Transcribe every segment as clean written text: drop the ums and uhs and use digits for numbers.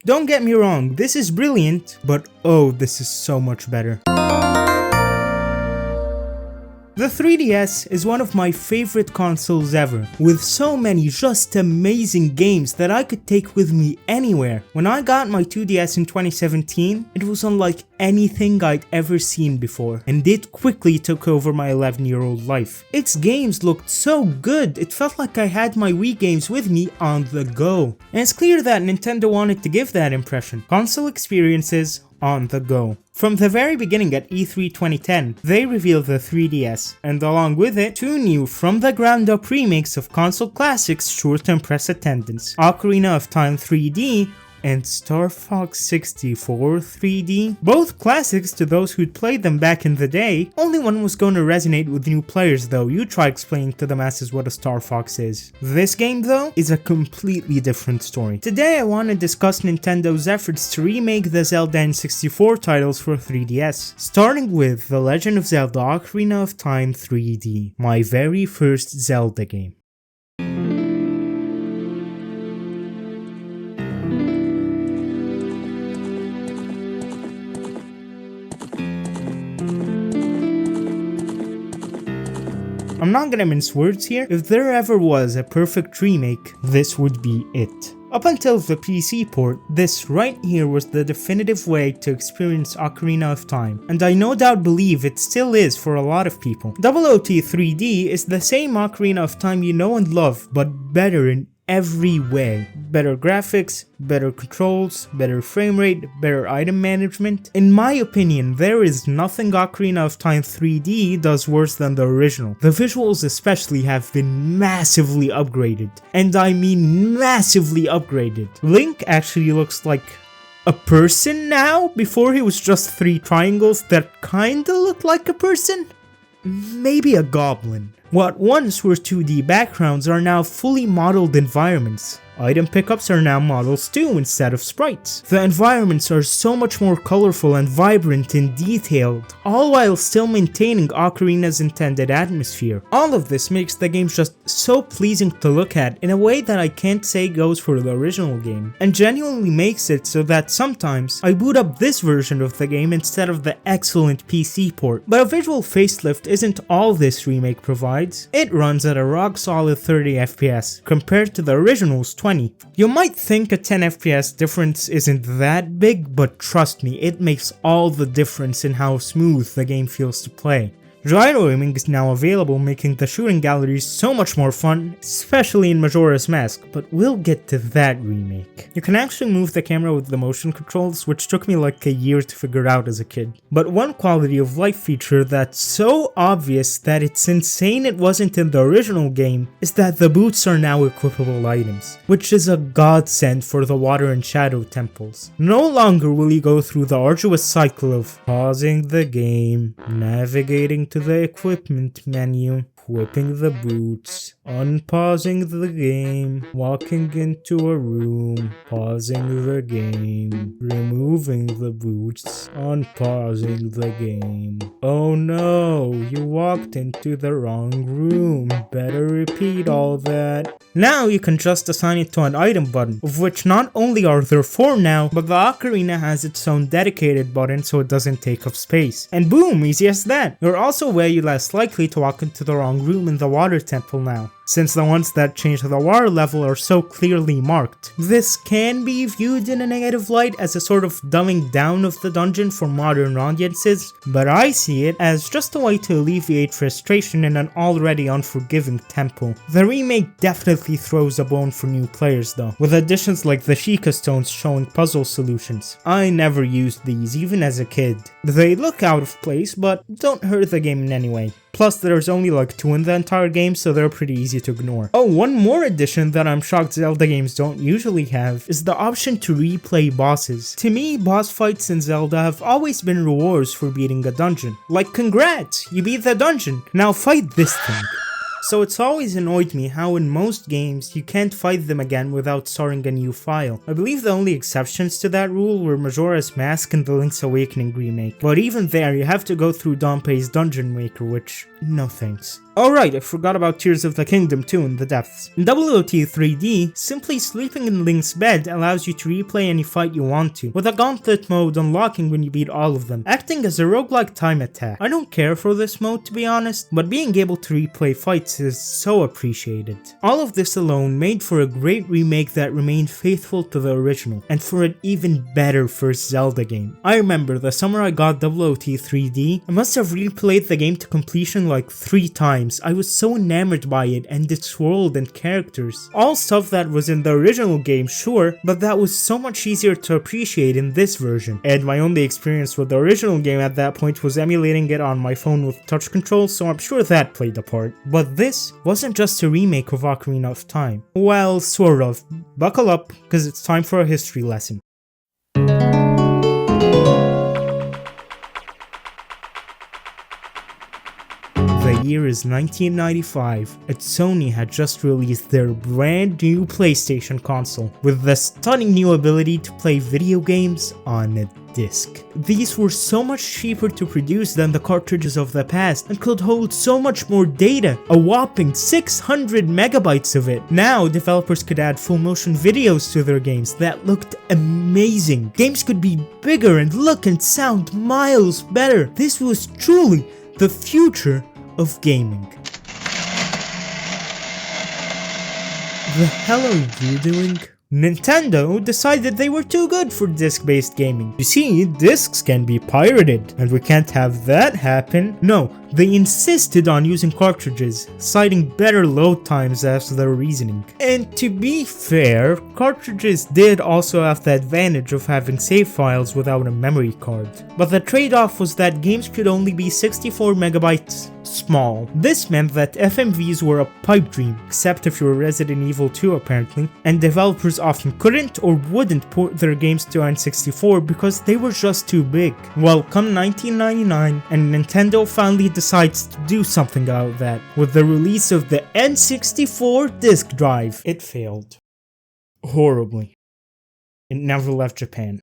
Don't get me wrong, this is brilliant, but oh, this is so much better. The 3DS is one of my favorite consoles ever, with so many just amazing games that I could take with me anywhere. When I got my 2DS in 2017, it was unlike anything I'd ever seen before, and it quickly took over my 11-year-old life. Its games looked so good, it felt like I had my Wii games with me on the go. And it's clear that Nintendo wanted to give that impression. Console experiences on the go. From the very beginning at E3 2010, they revealed the 3DS, and along with it, two new from the ground up remakes of console classics sure to impress attendance: Ocarina of Time 3D and Star Fox 64 3D. Both classics to those who'd played them back in the day. Only one was going to resonate with new players though. You try explaining to the masses what a Star Fox is. This game though is a completely different story. Today I want to discuss Nintendo's efforts to remake the Zelda N64 titles for 3DS, starting with The Legend of Zelda Ocarina of Time 3D, my very first Zelda game. I'm not gonna mince words here. If there ever was a perfect remake, this would be it. Up until the PC port, this right here was the definitive way to experience Ocarina of Time, and I no doubt believe it still is for a lot of people. OOT 3D is the same Ocarina of Time you know and love, but better in every way. Better graphics, better controls, better frame rate, better item management. In my opinion, there is nothing Ocarina of Time 3D does worse than the original. The visuals especially have been massively upgraded, and I mean massively upgraded. Link actually looks like a person now. Before he was just three triangles that kinda looked like a person. Maybe a goblin. What once were 2D backgrounds are now fully modeled environments. Item pickups are now models too instead of sprites. The environments are so much more colorful and vibrant and detailed, all while still maintaining Ocarina's intended atmosphere. All of this makes the game just so pleasing to look at in a way that I can't say goes for the original game, and genuinely makes it so that sometimes I boot up this version of the game instead of the excellent PC port. But a visual facelift isn't all this remake provides. It runs at a rock solid 30 FPS compared to the original's 20. You might think a 10 FPS difference isn't that big, but trust me, it makes all the difference in how smooth the game feels to play. Gyro aiming is now available, making the shooting galleries so much more fun, especially in Majora's Mask, but we'll get to that remake. You can actually move the camera with the motion controls, which took me like a year to figure out as a kid. But one quality of life feature that's so obvious that it's insane it wasn't in the original game is that the boots are now equipable items, which is a godsend for the water and shadow temples. No longer will you go through the arduous cycle of pausing the game, navigating to the equipment menu, equipping the boots, unpausing the game, walking into a room, pausing the game, removing the boots, unpausing the game. Oh no, you walked into the wrong room. Better repeat all that. Now you can just assign it to an item button, of which not only are there 4 now, but the Ocarina has its own dedicated button so it doesn't take up space. And boom, easy as that. You're also way less likely to walk into the wrong room in the water temple now, since the ones that change the water level are so clearly marked. This can be viewed in a negative light as a sort of dumbing down of the dungeon for modern audiences, but I see it as just a way to alleviate frustration in an already unforgiving temple. The remake definitely throws a bone for new players though, with additions like the Sheikah stones showing puzzle solutions. I never used these even as a kid. They look out of place, but don't hurt the game in any way. Plus there's only like 2 in the entire game, so they're pretty easy to ignore. Oh, one more addition that I'm shocked Zelda games don't usually have is the option to replay bosses. To me, boss fights in Zelda have always been rewards for beating a dungeon. Like, congrats, you beat the dungeon, now fight this thing. So it's always annoyed me how in most games you can't fight them again without starting a new file. I believe the only exceptions to that rule were Majora's Mask and the Link's Awakening remake, but even there you have to go through Dompe's Dungeon Maker, which no thanks. Alright, I forgot about Tears of the Kingdom too in the depths. In WOT 3D, simply sleeping in Link's bed allows you to replay any fight you want to, with a gauntlet mode unlocking when you beat all of them, acting as a roguelike time attack. I don't care for this mode to be honest, but being able to replay fights is so appreciated. All of this alone made for a great remake that remained faithful to the original, and for an even better first Zelda game. I remember the summer I got WOT 3D, I must have replayed the game to completion like 3 times. I was so enamored by it and its world and characters. All stuff that was in the original game, sure, but that was so much easier to appreciate in this version. And my only experience with the original game at that point was emulating it on my phone with touch controls, so I'm sure that played a part. But this wasn't just a remake of Ocarina of Time. Well, sort of. Buckle up, because it's time for a history lesson. The year is 1995, and Sony had just released their brand new PlayStation console with the stunning new ability to play video games on a disc. These were so much cheaper to produce than the cartridges of the past and could hold so much more data, a whopping 600 megabytes of it. Now developers could add full motion videos to their games that looked amazing. Games could be bigger and look and sound miles better. This was truly the future of gaming. The hell are you doing? Nintendo decided they were too good for disc-based gaming. You see, discs can be pirated, and we can't have that happen. No, they insisted on using cartridges, citing better load times as their reasoning. And to be fair, cartridges did also have the advantage of having save files without a memory card. But the trade-off was that games could only be 64 megabytes small. This meant that FMVs were a pipe dream, except if you were Resident Evil 2 apparently, and developers often couldn't or wouldn't port their games to N64 because they were just too big. Well, come 1999, and Nintendo finally decides to do something about that, with the release of the N64 disk drive. It failed. Horribly. It never left Japan.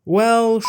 Well,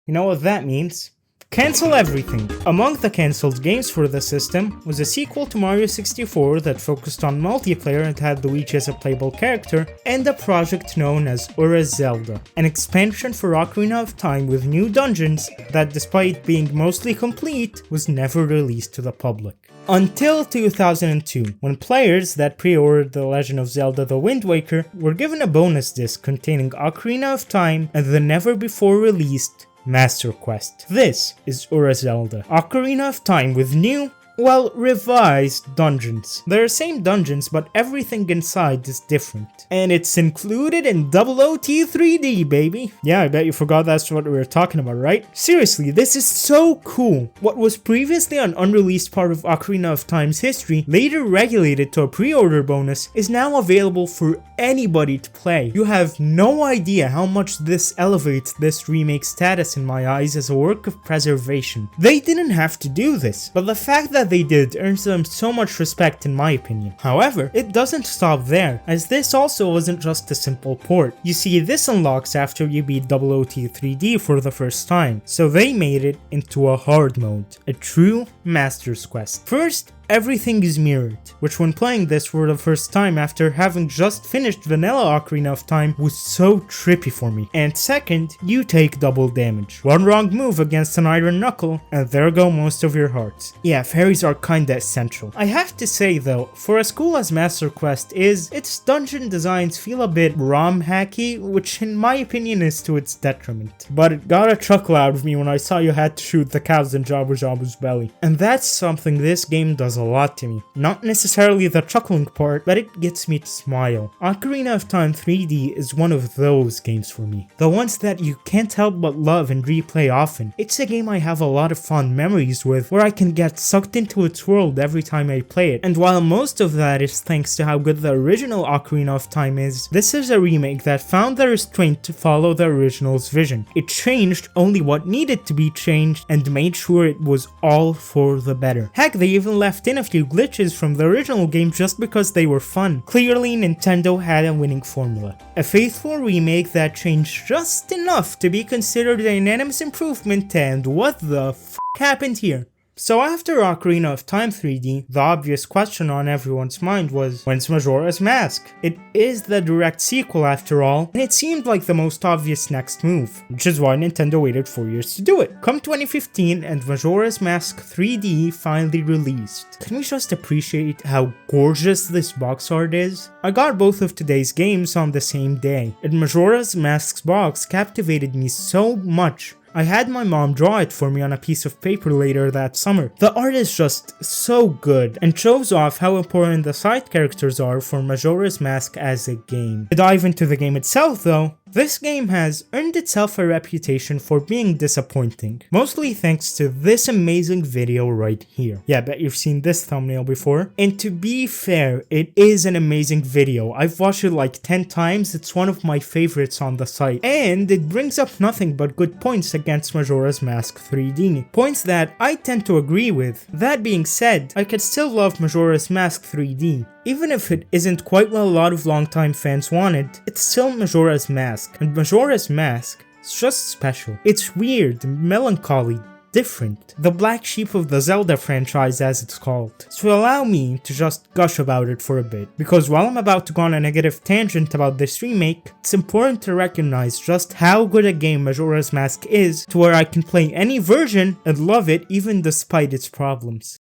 you know what that means? Cancel everything. Among the cancelled games for the system was a sequel to Mario 64 that focused on multiplayer and had Luigi as a playable character, and a project known as Ura's Zelda, an expansion for Ocarina of Time with new dungeons that, despite being mostly complete, was never released to the public. Until 2002, when players that pre-ordered The Legend of Zelda The Wind Waker were given a bonus disc containing Ocarina of Time and the never-before-released Master Quest. This is Ura Zelda, Ocarina of Time with new, well, revised dungeons. They're the same dungeons, but everything inside is different. And it's included in WOT 3D, baby. Yeah, I bet you forgot that's what we were talking about, right? Seriously, this is so cool. What was previously an unreleased part of Ocarina of Time's history, later regulated to a pre-order bonus, is now available for anybody to play. You have no idea how much this elevates this remake's status in my eyes as a work of preservation. They didn't have to do this, but the fact that they did earns them so much respect in my opinion. However, it doesn't stop there, as this also wasn't just a simple port. You see, this unlocks after you beat WOT 3D for the first time, so they made it into a hard mode, a true Master's Quest. First, everything is mirrored, which when playing this for the first time after having just finished vanilla Ocarina of Time was so trippy for me. And second, you take double damage. One wrong move against an iron knuckle, and there go most of your hearts. Yeah, fairies are kinda essential. I have to say though, for as cool as Master Quest is, its dungeon designs feel a bit ROM hacky, which in my opinion is to its detriment. But it got a chuckle out of me when I saw you had to shoot the cows in Jabu Jabu's belly. And that's something this game does a lot to me. Not necessarily the chuckling part, but it gets me to smile. Ocarina of Time 3D is one of those games for me. The ones that you can't help but love and replay often. It's a game I have a lot of fond memories with, where I can get sucked into its world every time I play it. And while most of that is thanks to how good the original Ocarina of Time is, this is a remake that found the restraint to follow the original's vision. It changed only what needed to be changed and made sure it was all for the better. Heck, they even left left in a few glitches from the original game just because they were fun. Clearly, Nintendo had a winning formula. A faithful remake that changed just enough to be considered a unanimous improvement, and what the f happened here? So after Ocarina of Time 3D, the obvious question on everyone's mind was, when's Majora's Mask? It is the direct sequel after all, and it seemed like the most obvious next move, which is why Nintendo waited 4 years to do it. Come 2015 and Majora's Mask 3D finally released. Can we just appreciate how gorgeous this box art is? I got both of today's games on the same day, and Majora's Mask's box captivated me so much. I had my mom draw it for me on a piece of paper later that summer. The art is just so good and shows off how important the side characters are for Majora's Mask as a game. To dive into the game itself though, this game has earned itself a reputation for being disappointing, mostly thanks to this amazing video right here. Yeah, I bet you've seen this thumbnail before. And to be fair, it is an amazing video. I've watched it like 10 times, it's one of my favorites on the site. And it brings up nothing but good points against Majora's Mask 3D. Points that I tend to agree with. That being said, I could still love Majora's Mask 3D. Even if it isn't quite what a lot of longtime fans wanted, it's still Majora's Mask, and Majora's Mask is just special. It's weird, melancholy, different. The black sheep of the Zelda franchise as it's called. So allow me to just gush about it for a bit, because while I'm about to go on a negative tangent about this remake, it's important to recognize just how good a game Majora's Mask is to where I can play any version and love it even despite its problems.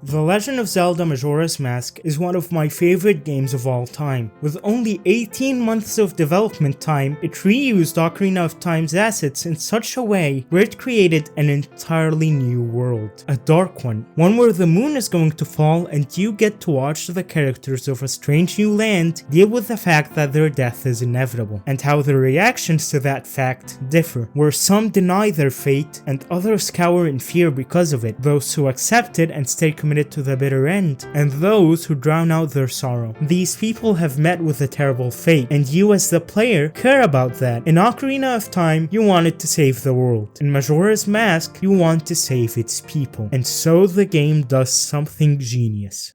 The Legend of Zelda Majora's Mask is one of my favorite games of all time. With only 18 months of development time, it reused Ocarina of Time's assets in such a way where it created an entirely new world. A dark one where the moon is going to fall and you get to watch the characters of a strange new land deal with the fact that their death is inevitable, and how their reactions to that fact differ, where some deny their fate and others cower in fear because of it, those who accept it and stay committed to the bitter end, and those who drown out their sorrow. These people have met with a terrible fate, and you as the player care about that. In Ocarina of Time, you wanted to save the world. In Majora's Mask, you want to save its people. And so the game does something genius.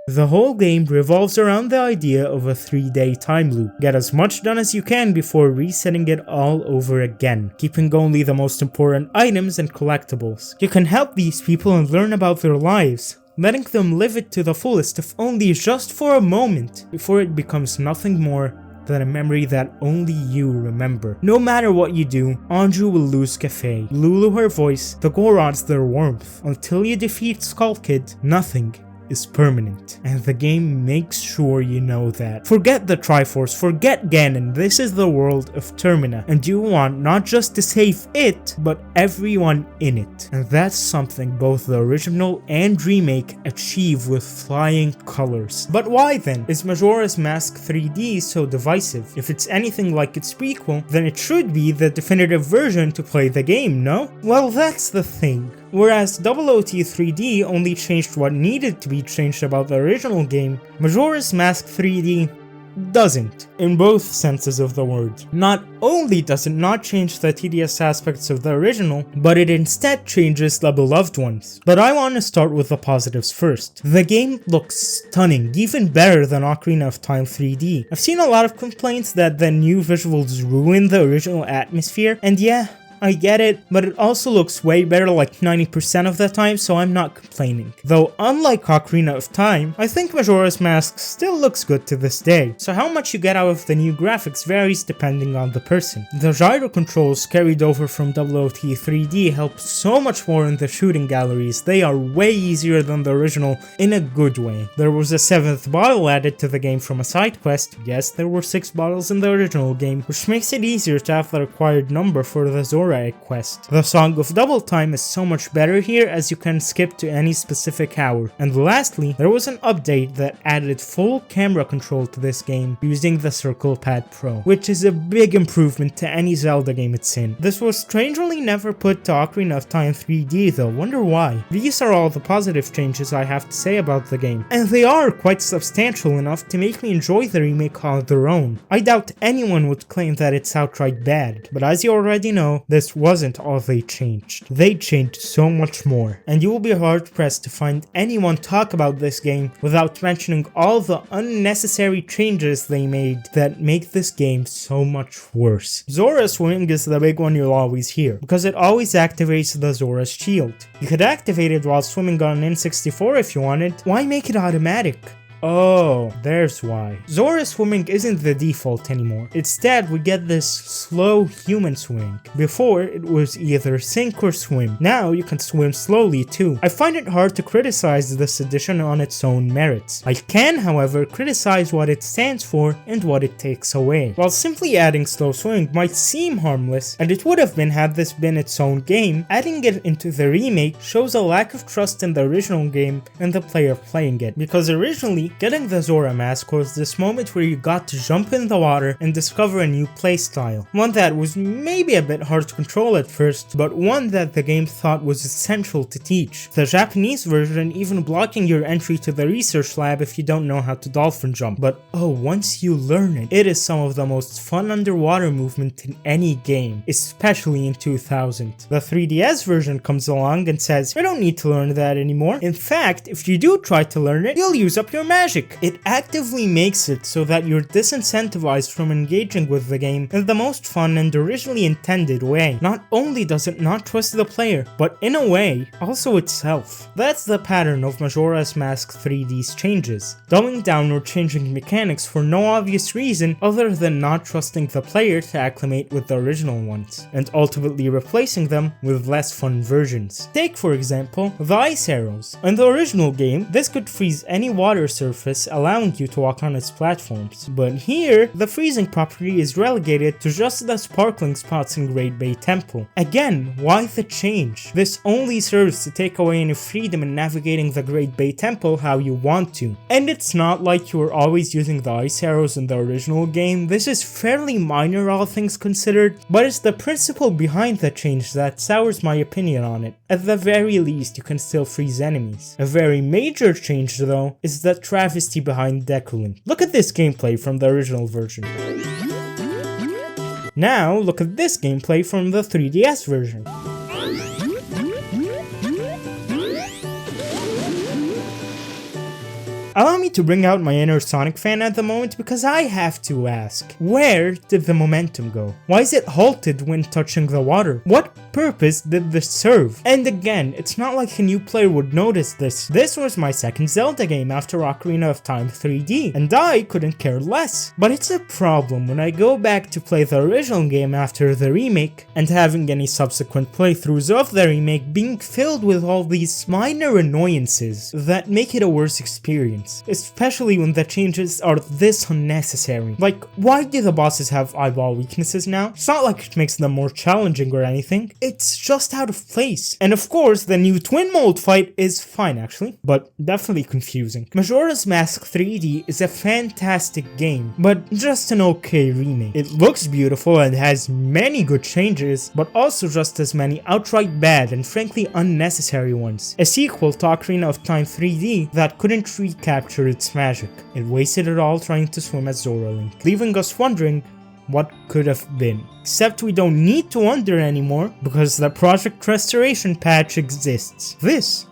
The whole game revolves around the idea of a 3-day time loop. Get as much done as you can before resetting it all over again, keeping only the most important items and collectibles. You can help these people and learn about their lives, letting them live it to the fullest if only just for a moment, before it becomes nothing more than a memory that only you remember. No matter what you do, Anju will lose Cafe, Lulu her voice, the Gorons their warmth. Until you defeat Skull Kid, nothing is permanent, and the game makes sure you know that. Forget the Triforce, forget Ganon, this is the world of Termina, and you want not just to save it, but everyone in it. And that's something both the original and remake achieve with flying colors. But why then is Majora's Mask 3D so divisive? If it's anything like its prequel, then it should be the definitive version to play the game, no? Well, that's the thing. Whereas OOT 3D only changed what needed to be changed about the original game, Majora's Mask 3D doesn't, in both senses of the word. Not only does it not change the tedious aspects of the original, but it instead changes the beloved ones. But I want to start with the positives first. The game looks stunning, even better than Ocarina of Time 3D. I've seen a lot of complaints that the new visuals ruin the original atmosphere, and yeah, I get it, but it also looks way better like 90% of the time, so I'm not complaining. Though unlike Ocarina of Time, I think Majora's Mask still looks good to this day, so how much you get out of the new graphics varies depending on the person. The gyro controls carried over from OOT 3D help so much more in the shooting galleries. They are way easier than the original in a good way. There was a 7th bottle added to the game from a side quest. Yes, there were 6 bottles in the original game, which makes it easier to have the required number for the Zora Majora quest. The Song of Double Time is so much better here as you can skip to any specific hour. And lastly, there was an update that added full camera control to this game using the Circle Pad Pro, which is a big improvement to any Zelda game it's in. This was strangely never put to Ocarina of Time 3D though, wonder why. These are all the positive changes I have to say about the game, and they are quite substantial enough to make me enjoy the remake on their own. I doubt anyone would claim that it's outright bad, but as you already know, this wasn't all they changed. They changed so much more, and you will be hard pressed to find anyone talk about this game without mentioning all the unnecessary changes they made that make this game so much worse. Zora's swing is the big one you'll always hear, because it always activates the Zora's shield. You could activate it while swimming on N64 if you wanted. Why make it automatic? Oh, there's why. Zora's swimming isn't the default anymore. Instead, we get this slow human swing. Before, it was either sink or swim. Now, you can swim slowly too. I find it hard to criticize this addition on its own merits. I can, however, criticize what it stands for and what it takes away. While simply adding slow swing might seem harmless, and it would have been had this been its own game, adding it into the remake shows a lack of trust in the original game and the player playing it, because originally, getting the Zora mask was this moment where you got to jump in the water and discover a new playstyle. One that was maybe a bit hard to control at first, but one that the game thought was essential to teach. The Japanese version even blocking your entry to the research lab if you don't know how to dolphin jump. But oh, once you learn it, it is some of the most fun underwater movement in any game, especially in 2000. The 3DS version comes along and says, you don't need to learn that anymore. In fact, if you do try to learn it, you'll use up your magic. It actively makes it so that you're disincentivized from engaging with the game in the most fun and originally intended way. Not only does it not trust the player, but in a way, also itself. That's the pattern of Majora's Mask 3D's changes, dumbing down or changing mechanics for no obvious reason other than not trusting the player to acclimate with the original ones, and ultimately replacing them with less fun versions. Take for example, the ice arrows. In the original game, this could freeze any water surface, allowing you to walk on its platforms. But here, the freezing property is relegated to just the sparkling spots in Great Bay Temple. Again, why the change? This only serves to take away any freedom in navigating the Great Bay Temple how you want to. And it's not like you were always using the ice arrows in the original game. This is fairly minor all things considered, but it's the principle behind the change that sours my opinion on it. At the very least, you can still freeze enemies. A very major change though is the travesty behind Dekulin. Look at this gameplay from the original version. Now look at this gameplay from the 3DS version. Allow me to bring out my inner Sonic fan at the moment because I have to ask, where did the momentum go? Why is it halted when touching the water? What purpose did this serve? And again, it's not like a new player would notice this. This was my second Zelda game after Ocarina of Time 3D, and I couldn't care less. But it's a problem when I go back to play the original game after the remake, and having any subsequent playthroughs of the remake being filled with all these minor annoyances that make it a worse experience. Especially when the changes are this unnecessary. Like, why do the bosses have eyeball weaknesses now? It's not like it makes them more challenging or anything. It's just out of place. And of course, the new twin mode fight is fine actually, but definitely confusing. Majora's Mask 3D is a fantastic game, but just an okay remake. It looks beautiful and has many good changes, but also just as many outright bad and frankly unnecessary ones. A sequel to Ocarina of Time 3D that couldn't recapture its magic. It wasted it all trying to swim as Zora Link, leaving us wondering what could have been. Except we don't need to wonder anymore because the Project Restoration patch exists. This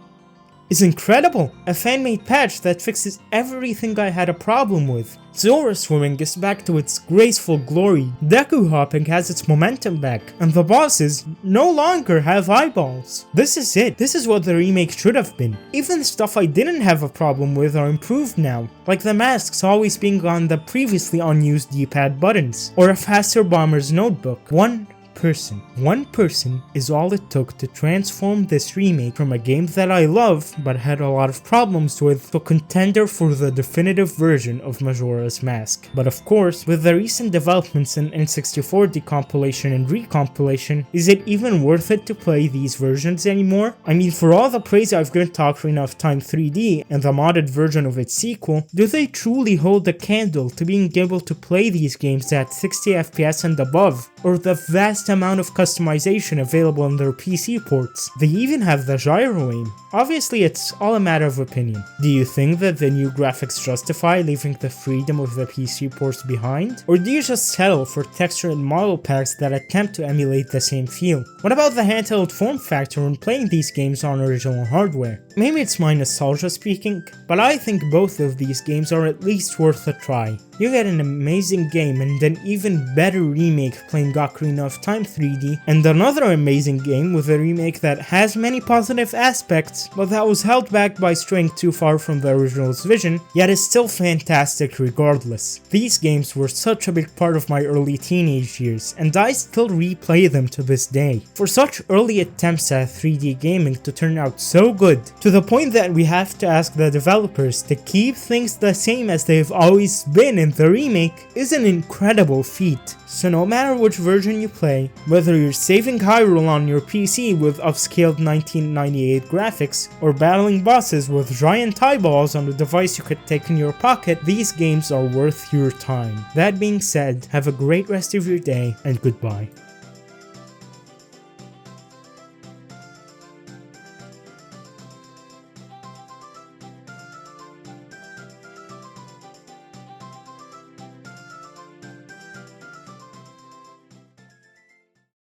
is incredible! A fan-made patch that fixes everything I had a problem with. Zora swimming is back to its graceful glory, Deku hopping has its momentum back, and the bosses no longer have eyeballs. This is it. This is what the remake should have been. Even the stuff I didn't have a problem with are improved now, like the masks always being on the previously unused D-pad buttons, or a faster bomber's notebook. One person. One person is all it took to transform this remake from a game that I love but had a lot of problems with to a contender for the definitive version of Majora's Mask. But of course, with the recent developments in N64 decompilation and recompilation, is it even worth it to play these versions anymore? I mean, for all the praise I've given to Ocarina of Time 3D and the modded version of its sequel, do they truly hold a candle to being able to play these games at 60 FPS and above, or the vast amount of customization available on their PC ports? They even have the gyro aim. Obviously, it's all a matter of opinion. Do you think that the new graphics justify leaving the freedom of the PC ports behind? Or do you just settle for texture and model packs that attempt to emulate the same feel? What about the handheld form factor when playing these games on original hardware? Maybe it's my nostalgia speaking, but I think both of these games are at least worth a try. You get an amazing game and an even better remake playing Ocarina of Time 3D, and another amazing game with a remake that has many positive aspects, but that was held back by straying too far from the original's vision, yet is still fantastic regardless. These games were such a big part of my early teenage years, and I still replay them to this day. For such early attempts at 3D gaming to turn out so good, to the point that we have to ask the developers to keep things the same as they've always been in the remake, is an incredible feat. So no matter which version you play, whether you're saving Hyrule on your PC with upscaled 1998 graphics, or battling bosses with giant eyeballs on a device you could take in your pocket, these games are worth your time. That being said, have a great rest of your day, and goodbye.